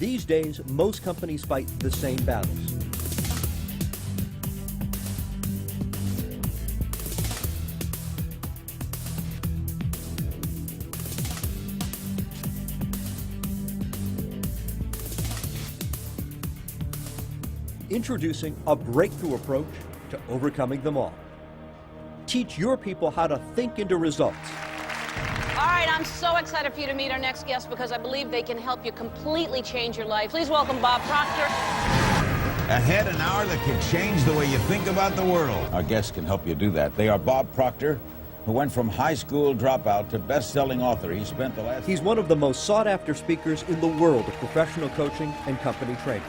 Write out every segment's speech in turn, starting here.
These days, most companies fight the same battles. Introducing a breakthrough approach to overcoming them all. Teach your people how to think into results. All right, I'm so excited for you to meet our next guest because I believe they can help you completely change your life. Please welcome Bob Proctor. Ahead an hour that can change the way you think about the world. Our guests can help you do that. They are Bob Proctor, who went from high school dropout to best-selling author. He's one of the most sought-after speakers in the world of professional coaching and company training.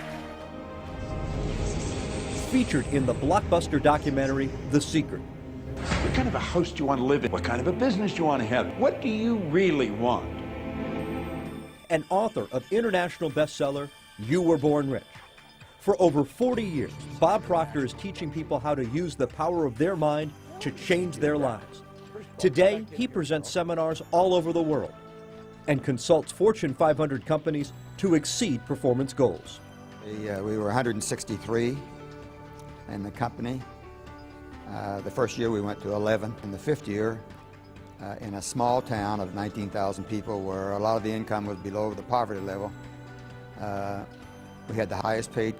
Featured in the blockbuster documentary, The Secret. What kind of a house do you want to live in? What kind of a business do you want to have? What do you really want? And author of international bestseller, You Were Born Rich. For over 40 years, Bob Proctor is teaching people how to use the power of their mind to change their lives. Today, he presents seminars all over the world and consults Fortune 500 companies to exceed performance goals. We were 163 in the company. The first year we went to 11. In the fifth year, in a small town of 19,000 people where a lot of the income was below the poverty level, we had the highest paid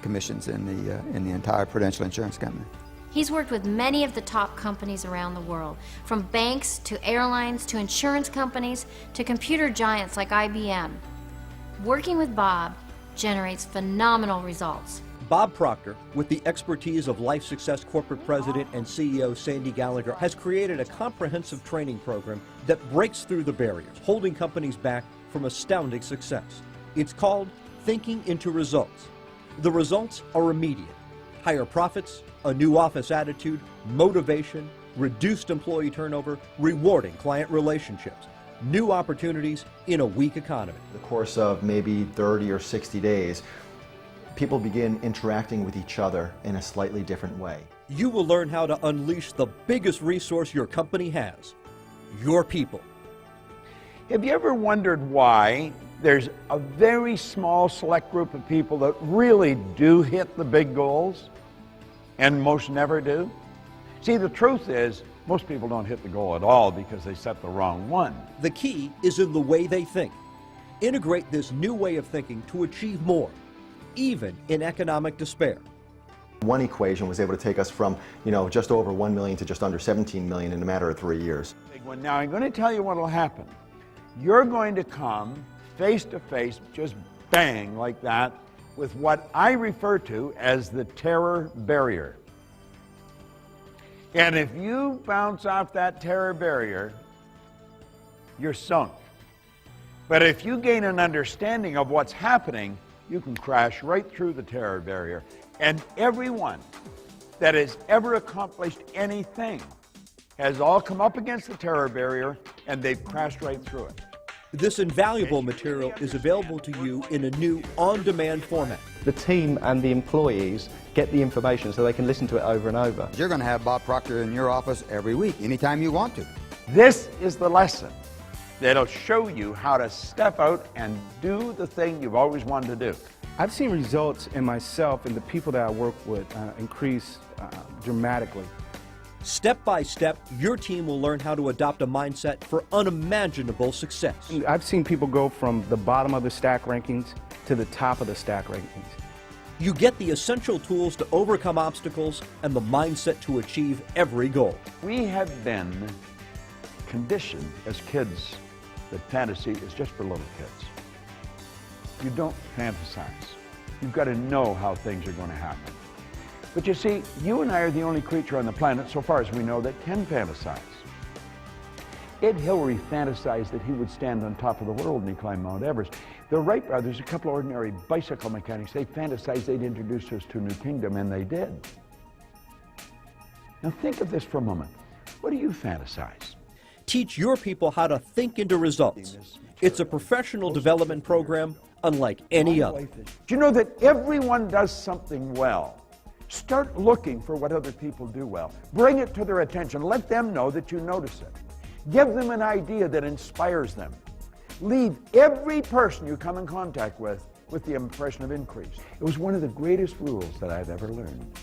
commissions in the entire Prudential Insurance Company. He's worked with many of the top companies around the world, from banks to airlines to insurance companies to computer giants like IBM. Working with Bob generates phenomenal results. Bob Proctor, with the expertise of Life Success Corporate President and CEO Sandy Gallagher, has created a comprehensive training program that breaks through the barriers, holding companies back from astounding success. It's called Thinking into Results. The results are immediate. Higher profits, a new office attitude, motivation, reduced employee turnover, rewarding client relationships, new opportunities in a weak economy. In the course of maybe 30 or 60 days, people begin interacting with each other in a slightly different way. You will learn how to unleash the biggest resource your company has, your people. Have you ever wondered why there's a very small select group of people that really do hit the big goals and most never do? See, the truth is, most people don't hit the goal at all because they set the wrong one. The key is in the way they think. Integrate this new way of thinking to achieve more, even in economic despair. One equation was able to take us from, just over 1 million to just under 17 million in a matter of 3 years. Big one. Now, I'm going to tell you what will happen. You're going to come face to face, just bang like that, with what I refer to as the terror barrier. And if you bounce off that terror barrier, you're sunk. But if you gain an understanding of what's happening, you can crash right through the terror barrier. And everyone that has ever accomplished anything has all come up against the terror barrier and they've crashed right through it. This invaluable material is available to you in a new on-demand format. The team and the employees get the information so they can listen to it over and over. You're going to have Bob Proctor in your office every week, anytime you want to. This is the lesson that'll show you how to step out and do the thing you've always wanted to do. I've seen results in myself and the people that I work with increase dramatically. Step by step, your team will learn how to adopt a mindset for unimaginable success. I've seen people go from the bottom of the stack rankings to the top of the stack rankings. You get the essential tools to overcome obstacles and the mindset to achieve every goal. We have been conditioned as kids that fantasy is just for little kids. You don't fantasize. You've got to know how things are going to happen. But you see, you and I are the only creature on the planet, so far as we know, that can fantasize. Ed Hillary fantasized that he would stand on top of the world and he climbed Mount Everest. The Wright brothers, a couple of ordinary bicycle mechanics, they fantasized they'd introduce us to a new kingdom, and they did. Now think of this for a moment. What do you fantasize? Teach your people how to think into results. It's a professional development program unlike any other. Do you know that everyone does something well? Start looking for what other people do well. Bring it to their attention. Let them know that you notice it. Give them an idea that inspires them. Leave every person you come in contact with the impression of increase. It was one of the greatest rules that I've ever learned.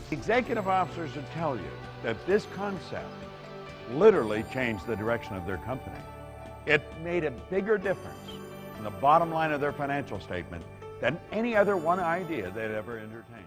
Executive officers would tell you that this concept literally changed the direction of their company. It made a bigger difference in the bottom line of their financial statement than any other one idea they'd ever entertained.